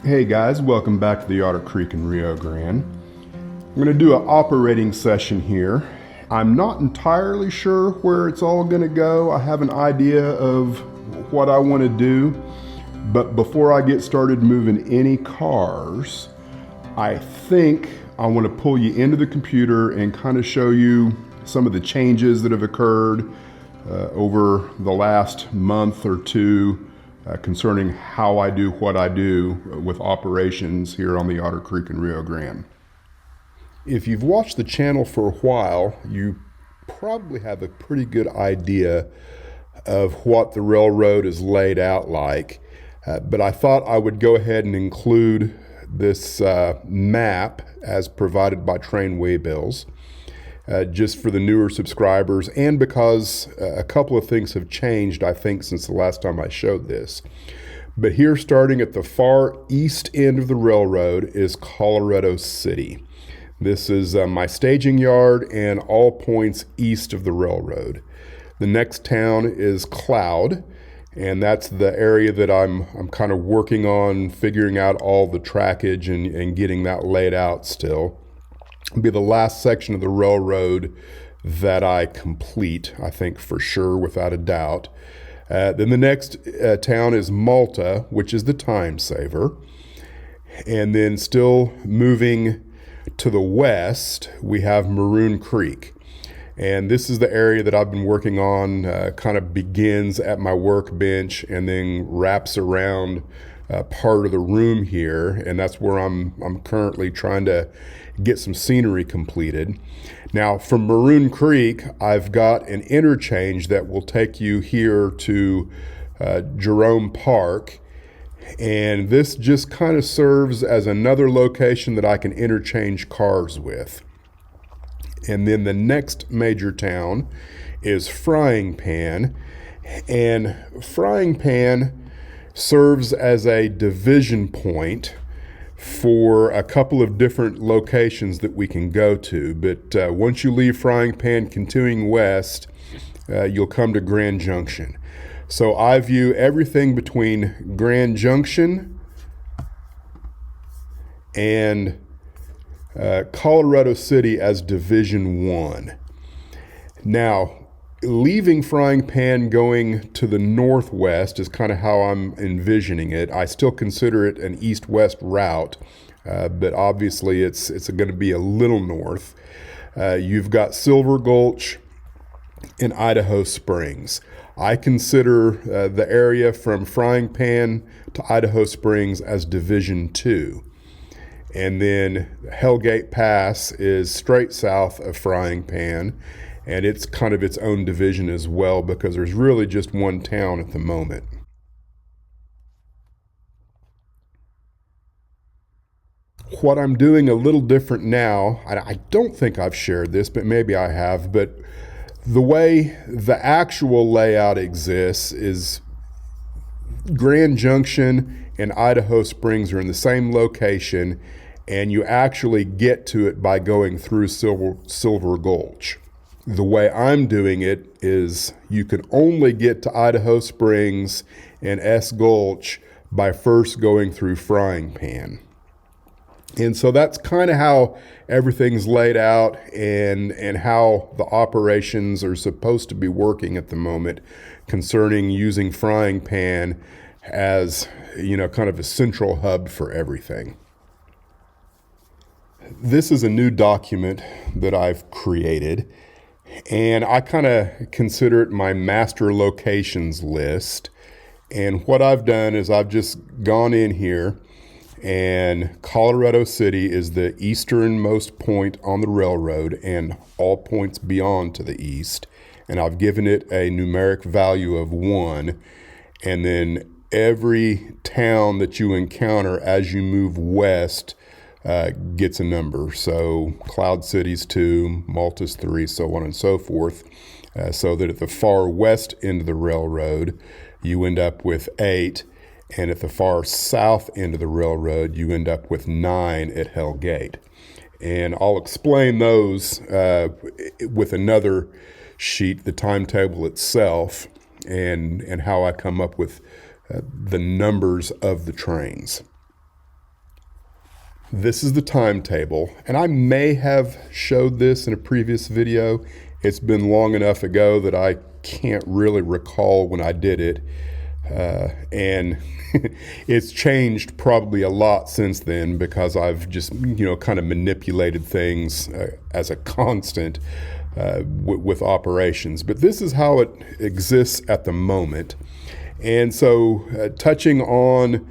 Hey guys, welcome back to the Otter Creek in Rio Grande. I'm going to do an operating session here. I'm not entirely sure where it's all going to go. I have an idea of what I want to do, but before I get started moving any cars, I think I want to pull you into the computer and kind of show you some of the changes that have occurred over the last month or two concerning how I do what I do with operations here on the Otter Creek in Rio Grande. If you've watched the channel for a while, you probably have a pretty good idea of what the railroad is laid out like, but I thought I would go ahead and include this map as provided by Train Waybills, just for the newer subscribers, and because a couple of things have changed, I think, since the last time I showed this. But here, starting at the far east end of the railroad, is Colorado City. This is my staging yard and all points east of the railroad. The next town is Cloud, and that's the area that I'm kind of working on figuring out all the trackage and getting that laid out still. It'll be the last section of the railroad that I complete, I think for sure, without a doubt. Then the next town is Malta, which is the time saver. And then still moving to the west, we have Maroon Creek. And this is the area that I've been working on, kind of begins at my workbench and then wraps around part of the room here. And that's where I'm currently trying to get some scenery completed. Now, from Maroon Creek, I've got an interchange that will take you here to Jerome Park. And this just kind of serves as another location that I can interchange cars with. And then the next major town is Frying Pan. And Frying Pan serves as a division point for a couple of different locations that we can go to. But once you leave Frying Pan, continuing west, you'll come to Grand Junction. So I view everything between Grand Junction and Colorado City as Division 1. Now, leaving Frying Pan going to the northwest is kind of how I'm envisioning it. I still consider it an east-west route, but obviously it's going to be a little north. You've got Silver Gulch and Idaho Springs. I consider the area from Frying Pan to Idaho Springs as Division 2. And then Hellgate Pass is straight south of Frying Pan, and it's kind of its own division as well because there's really just one town at the moment. What I'm doing a little different now, I don't think I've shared this, but maybe I have, but the way the actual layout exists is Grand Junction and Idaho Springs are in the same location, and you actually get to it by going through Silver Gulch. The way I'm doing it is you can only get to Idaho Springs and S Gulch by first going through Frying Pan. And so that's kind of how everything's laid out and how the operations are supposed to be working at the moment concerning using Frying Pan as, kind of a central hub for everything. This is a new document that I've created, and I kind of consider it my master locations list. And what I've done is I've just gone in here, and Colorado City is the easternmost point on the railroad and all points beyond to the east. And I've given it a numeric value of 1. And then every town that you encounter as you move west gets a number. So Cloud City's 2, Malta's 3, so on and so forth. So that at the far west end of the railroad, you end up with 8. And at the far south end of the railroad, you end up with 9 at Hellgate. And I'll explain those with another sheet, the timetable itself, and how I come up with the numbers of the trains. This is the timetable, and I may have showed this in a previous video. It's been long enough ago that I can't really recall when I did it, and it's changed probably a lot since then because I've just kind of manipulated things as a constant with operations. But this is how it exists at the moment. And so touching on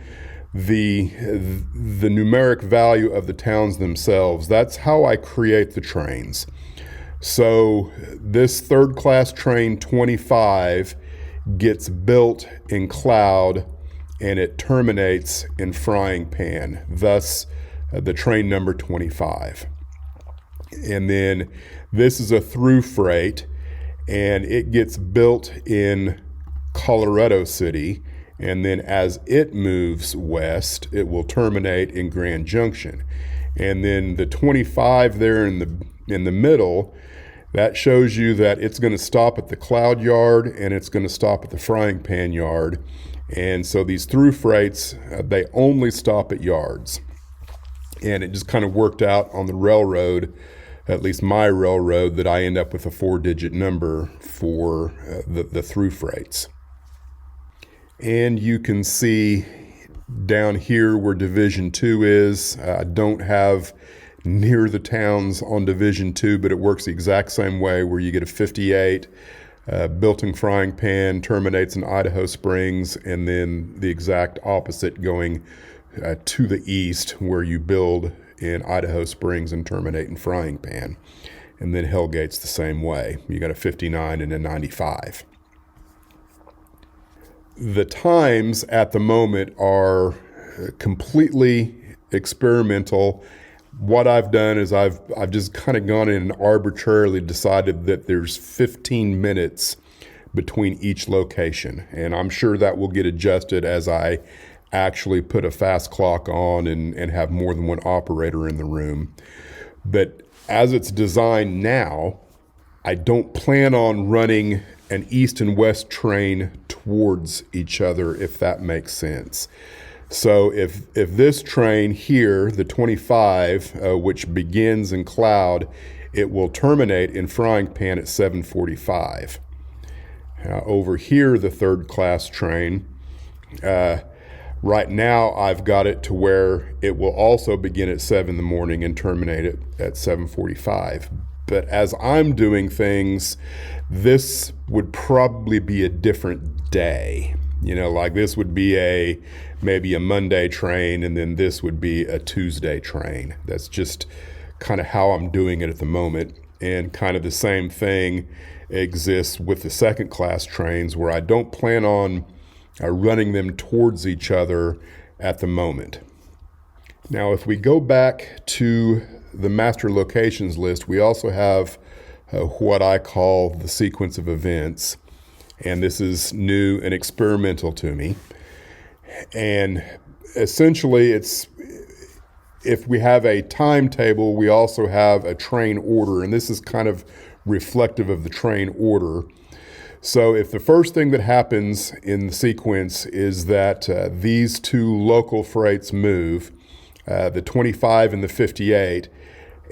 the numeric value of the towns themselves, that's how I create the trains. So this third class train 25 gets built in Cloud and it terminates in Frying Pan, thus the train number 25. And then this is a through freight and it gets built in Colorado City, and then as it moves west, it will terminate in Grand Junction. And then the 25 there in the middle, that shows you that it's going to stop at the Cloud Yard and it's going to stop at the Frying Pan Yard. And so these through freights, they only stop at yards. And it just kind of worked out on the railroad, at least my railroad, that I end up with a 4-digit number for the through freights. And you can see down here where Division 2 is, I don't have near the towns on Division 2, but it works the exact same way where you get a 58 built in Frying Pan, terminates in Idaho Springs, and then the exact opposite going to the east where you build in Idaho Springs and terminate in Frying Pan. And then Hellgate's the same way. You got a 59 and a 95. The times at the moment are completely experimental. What I've done is I've just kind of gone in and arbitrarily decided that there's 15 minutes between each location. And I'm sure that will get adjusted as I actually put a fast clock on and have more than one operator in the room. But as it's designed now, I don't plan on running an east and west train towards each other, if that makes sense. So if this train here, the 25, which begins in Cloud, it will terminate in Frying Pan at 7:45. Over here, the third class train, right now I've got it to where it will also begin at 7 in the morning and terminate it at 7:45. But as I'm doing things, this would probably be a different day. Like this would be maybe a Monday train, and then this would be a Tuesday train. That's just kind of how I'm doing it at the moment. And kind of the same thing exists with the second class trains, where I don't plan on running them towards each other at the moment. Now, if we go back to the master locations list, we also have what I call the sequence of events. And this is new and experimental to me. And essentially, if we have a timetable, we also have a train order. And this is kind of reflective of the train order. So if the first thing that happens in the sequence is that these two local freights move, the 25 and the 58,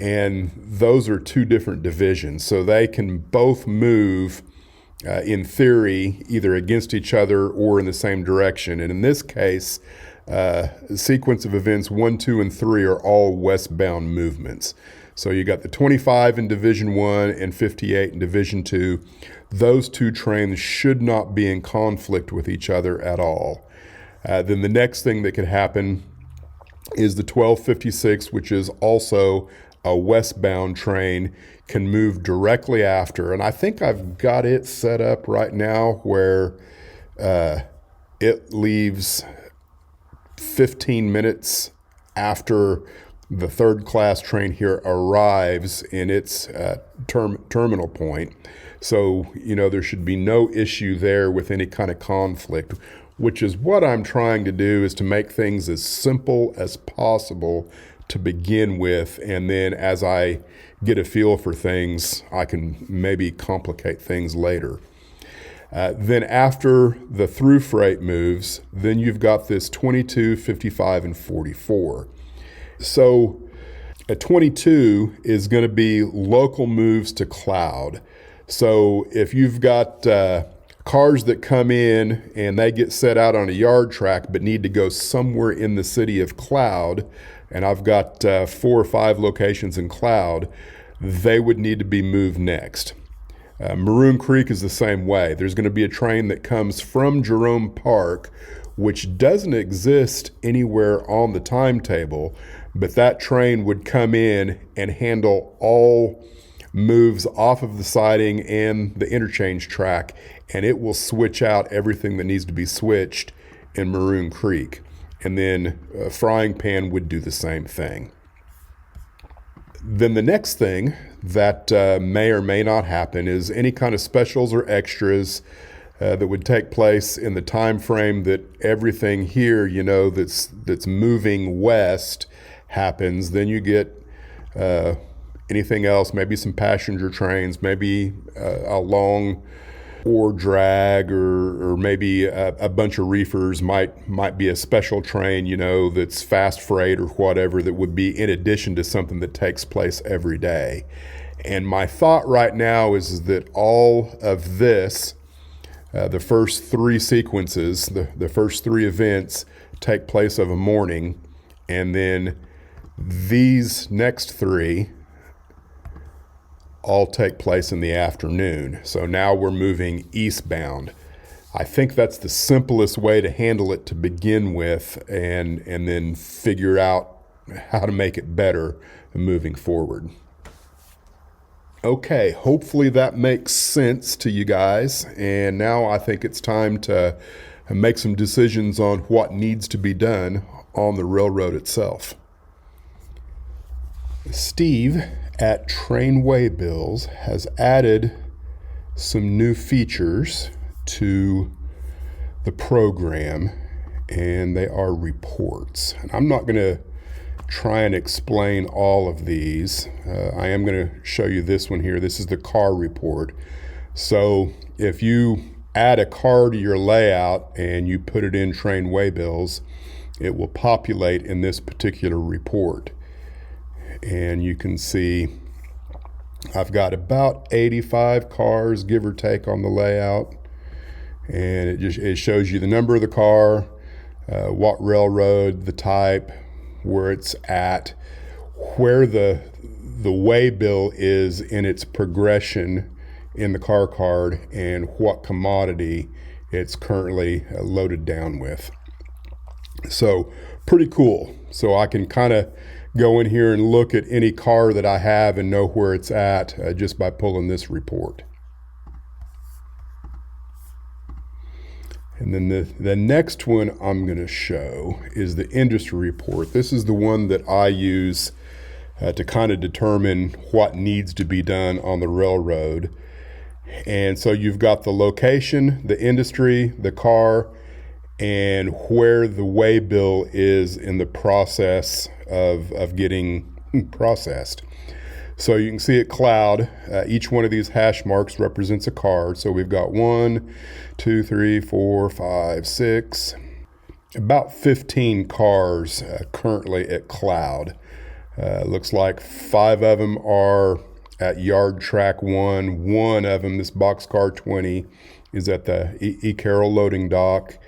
and those are two different divisions. So they can both move, in theory, either against each other or in the same direction. And in this case, the sequence of events 1, 2, and 3 are all westbound movements. So you got the 25 in Division 1 and 58 in Division 2. Those two trains should not be in conflict with each other at all. Then the next thing that could happen is the 1256, which is also a westbound train, can move directly after. And I think I've got it set up right now where it leaves 15 minutes after the third class train here arrives in its terminal point. So, there should be no issue there with any kind of conflict, which is what I'm trying to do, is to make things as simple as possible to begin with, and then as I get a feel for things, I can maybe complicate things later. Then after the through freight moves, then you've got this 22, 55, and 44. So a 22 is going to be local moves to cloud. So if you've got cars that come in and they get set out on a yard track but need to go somewhere in the city of Cloud, and I've got 4 or 5 locations in Cloud, they would need to be moved next. Maroon Creek is the same way. There's going to be a train that comes from Jerome Park, which doesn't exist anywhere on the timetable, but that train would come in and handle all moves off of the siding and the interchange track, and it will switch out everything that needs to be switched in Maroon Creek. And then Frying Pan would do the same thing. Then the next thing that may or may not happen is any kind of specials or extras that would take place in the time frame that everything here, that's moving west happens. Then you get anything else, maybe some passenger trains, maybe a long ore drag, or maybe a bunch of reefers might be a special train, that's fast freight or whatever, that would be in addition to something that takes place every day. And my thought right now is that all of this, the first 3 sequences, the first 3 events take place of a morning, and then these next 3 all take place in the afternoon. So now we're moving eastbound. I think that's the simplest way to handle it to begin with, and then figure out how to make it better moving forward. Okay, hopefully that makes sense to you guys. And now I think it's time to make some decisions on what needs to be done on the railroad itself. Steve at Trainway Bills has added some new features to the program, and they are reports. And I'm not going to try and explain all of these. I am going to show you this one here. This is the car report. So if you add a car to your layout and you put it in Trainway Bills, it will populate in this particular report. And you can see I've got about 85 cars, give or take, on the layout. And it shows you the number of the car, what railroad, the type, where it's at, where the waybill is in its progression in the car card, and what commodity it's currently loaded down with. So pretty cool. So I can kind of go in here and look at any car that I have and know where it's at just by pulling this report. And then the next one I'm going to show is the industry report. This is the one that I use to kind of determine what needs to be done on the railroad. And so you've got the location, the industry, the car, and where the waybill is in the process of getting processed. So you can see at Cloud, each one of these hash marks represents a car. So we've got 1, 2, 3, 4, 5, 6, about 15 cars currently at Cloud. Looks like 5 of them are at yard track 1. 1 of them, this boxcar 20, is at the E. Carroll loading dock.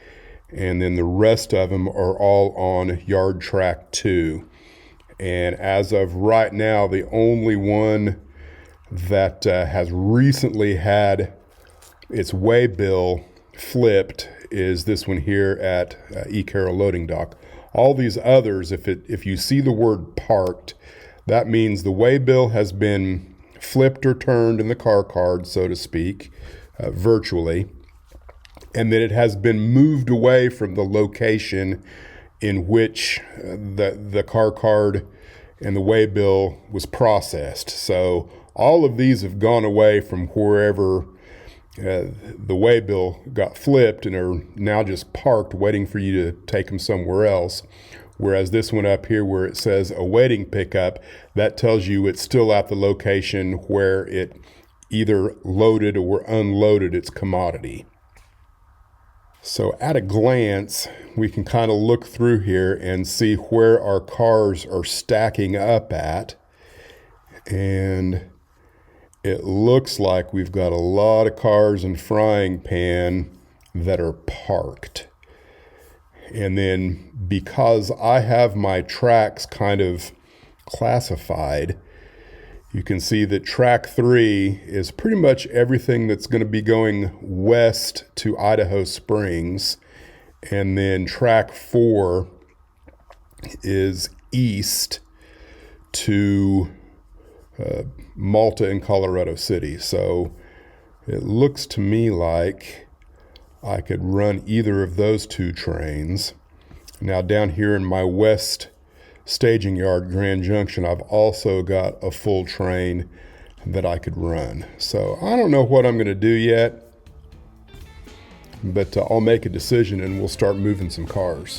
And then the rest of them are all on yard track 2. And as of right now, the only one that has recently had its waybill flipped is this one here at E. Carroll loading dock. All these others, if you see the word parked, that means the waybill has been flipped or turned in the car card, so to speak, virtually. And then it has been moved away from the location in which the car card and the waybill was processed. So all of these have gone away from wherever the waybill got flipped and are now just parked waiting for you to take them somewhere else. Whereas this one up here where it says awaiting pickup, that tells you it's still at the location where it either loaded or unloaded its commodity. So at a glance, we can kind of look through here and see where our cars are stacking up at. And it looks like we've got a lot of cars and frying pan that are parked. And then because I have my tracks kind of classified, you can see that track 3 is pretty much everything that's going to be going west to Idaho Springs. And then track 4 is east to Malta and Colorado City. So it looks to me like I could run either of those 2 trains. Now down here in my west staging yard, Grand Junction, I've also got a full train that I could run. So I don't know what I'm going to do yet, but I'll make a decision and we'll start moving some cars.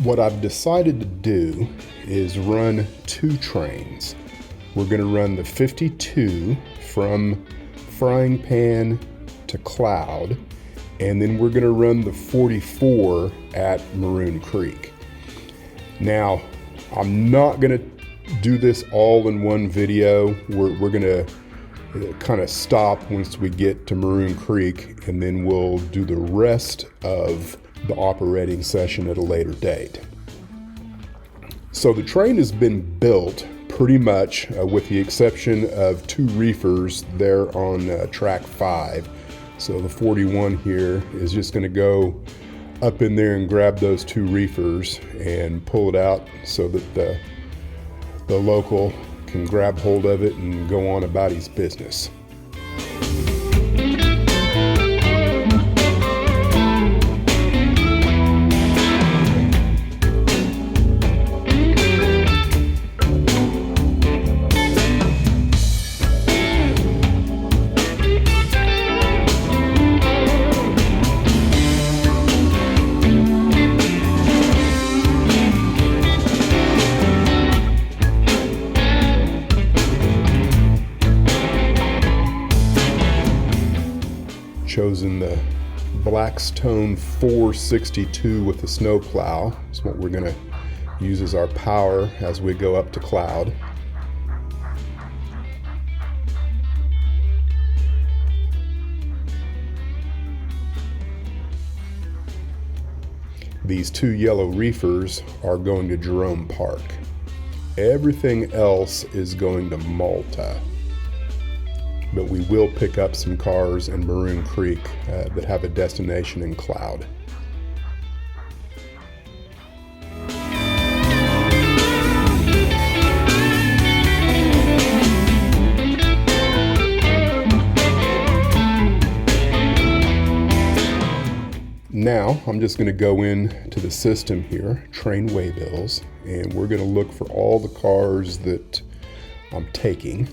What I've decided to do is run 2 trains. We're going to run the 52 from Frying Pan to Cloud, and then we're going to run the 44 at Maroon Creek. Now, I'm not going to do this all in one video. We're going to kind of stop once we get to Maroon Creek, and then we'll do the rest of the operating session at a later date. So the train has been built pretty much with the exception of 2 reefers there on track 5. So the 41 here is just going to go up in there and grab those 2 reefers and pull it out so that the local can grab hold of it and go on about his business. Chosen the Blackstone 462 with the snow plow. That's what we're going to use as our power as we go up to Cloud. These 2 yellow reefers are going to Jerome Park. Everything else is going to Malta. But we will pick up some cars in Maroon Creek that have a destination in Cloud. Now I'm just going to go into the system here, train waybills, and we're going to look for all the cars that I'm taking.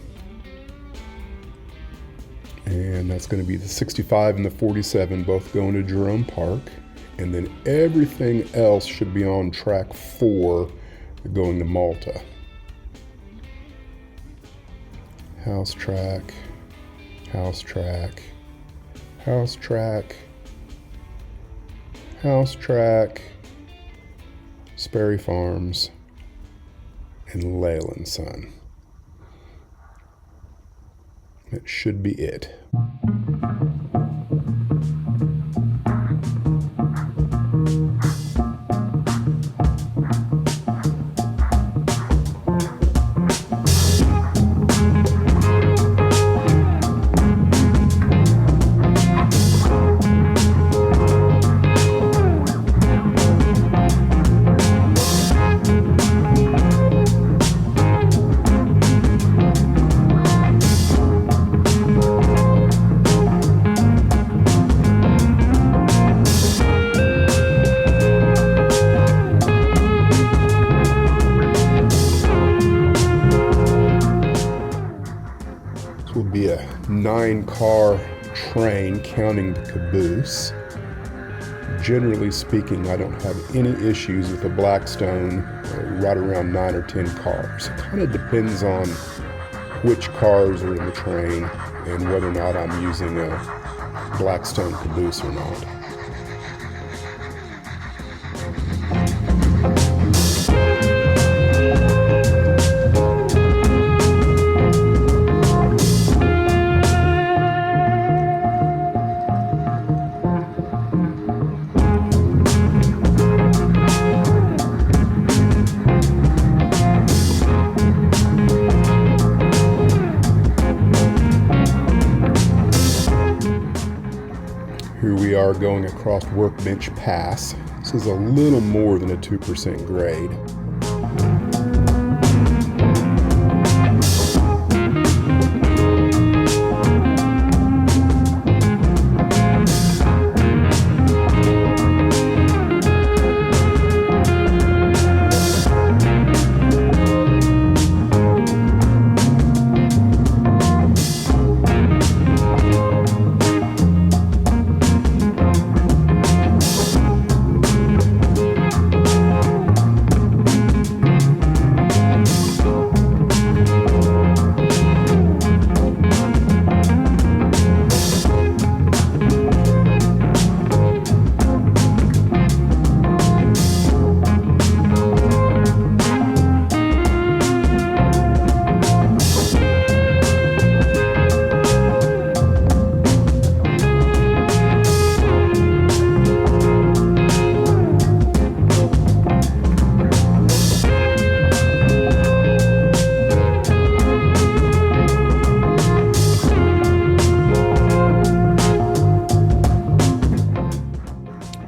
And that's going to be the 65 and the 47, both going to Jerome Park. And then everything else should be on track 4, going to Malta. House track, house track, house track, house track, Sperry Farms, and Leyland Son. That should be it. Will be a 9-car train counting the caboose. Generally speaking, I don't have any issues with a Blackstone right around 9 or 10 cars. It kind of depends on which cars are in the train and whether or not I'm using a Blackstone caboose or not. Here we are going across Workbench Pass. This is a little more than a 2% grade.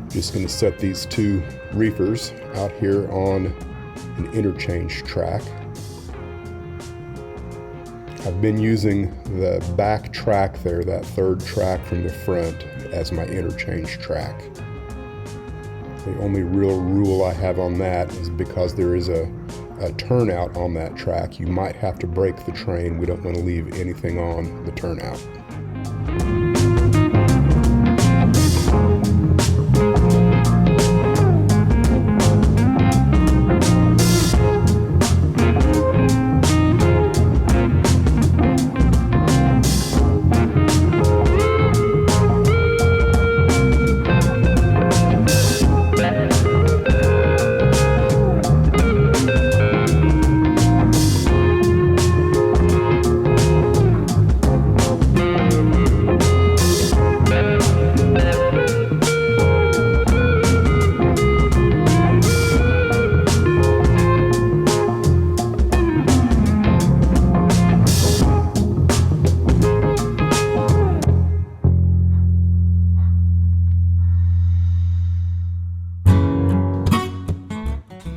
Just going to set these two reefers out here on an interchange track. I've been using the back track there, that third track from the front, as my interchange track. The only real rule I have on that is because there is a turnout on that track, you might have to brake the train. We don't want to leave anything on the turnout.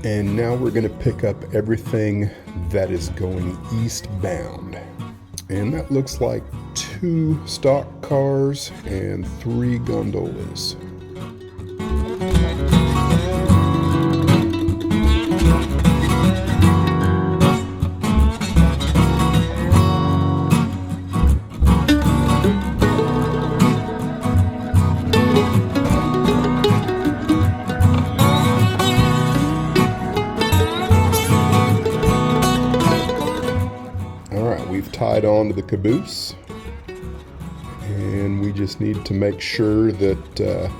And now we're going to pick up everything that is going eastbound. And that looks like 2 stock cars and 3 gondolas. We've tied on to the caboose, and we just need to make sure that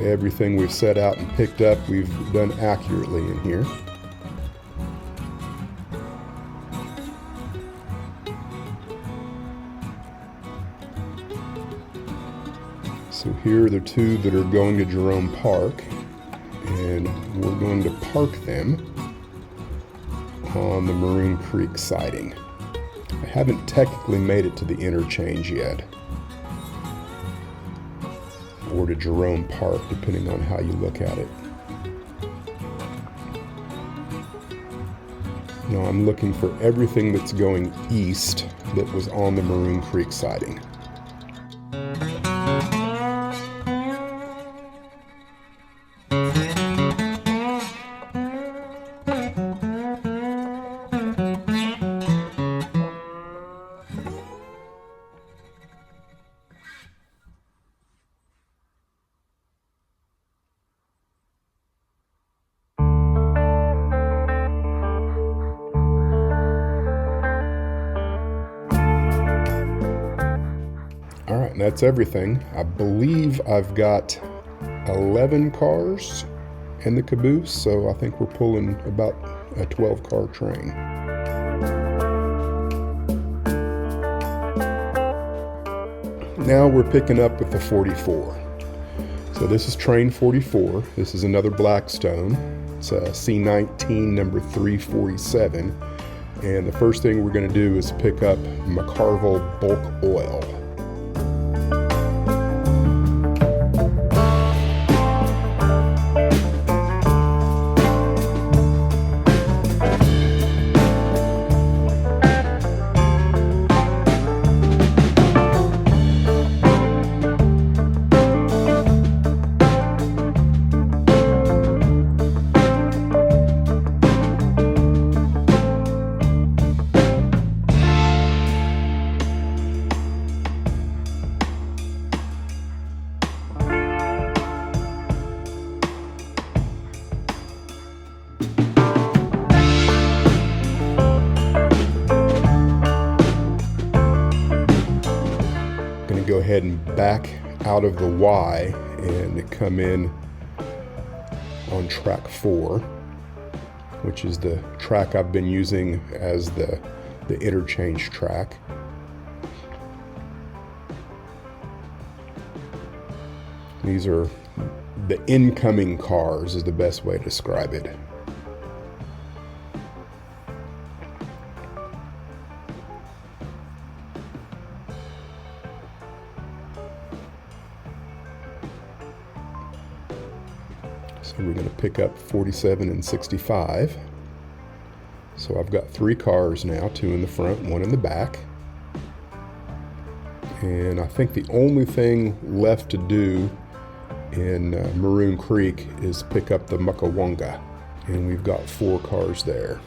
everything we've set out and picked up we've done accurately in here. So here are the 2 that are going to Jerome Park, and we're going to park them on the Maroon Creek siding. I haven't technically made it to the interchange yet, or to Jerome Park, depending on how you look at it. Now I'm looking for everything that's going east that was on the Maroon Creek siding. And that's everything. I believe I've got 11 cars in the caboose, so I think we're pulling about a 12-car train. Now we're picking up with the 44. So this is train 44. This is another Blackstone. It's a C19 number 347. And the first thing we're going to do is pick up McCarville bulk oil. Go ahead and back out of the Y and come in on track 4, which is the track I've been using as the interchange track. These are the incoming cars, is the best way to describe it. So we're going to pick up 47 and 65. So I've got 3 cars now, 2 in the front, 1 in the back. And I think the only thing left to do in Maroon Creek is pick up the Muckawonga. And we've got 4 cars there.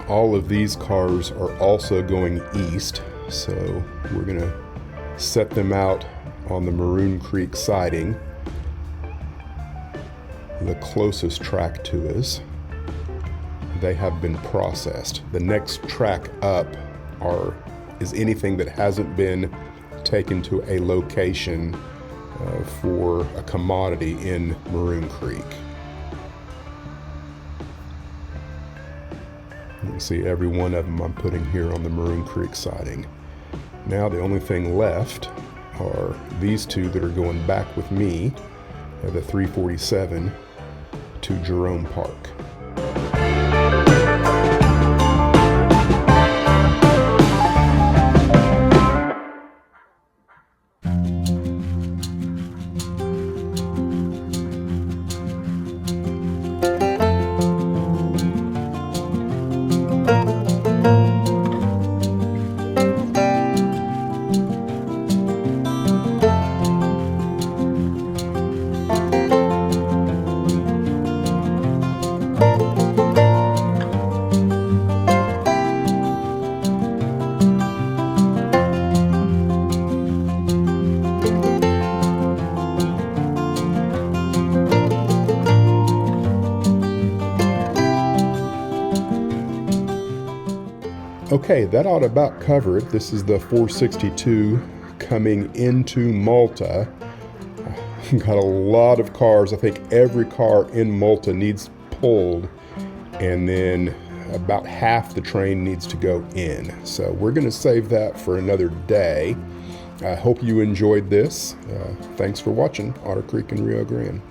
All of these cars are also going east, so we're going to set them out on the Maroon Creek siding, the closest track to us. They have been processed. The next track up is anything that hasn't been taken to a location for a commodity in Maroon Creek. You can see every one of them I'm putting here on the Maroon Creek siding. Now the only thing left are these 2 that are going back with me, the 347 to Jerome Park. Okay, that ought to about cover it. This is the 462 coming into Malta. Got a lot of cars. I think every car in Malta needs pulled, and then about half the train needs to go in. So we're going to save that for another day. I hope you enjoyed this. Thanks for watching Otter Creek and Rio Grande.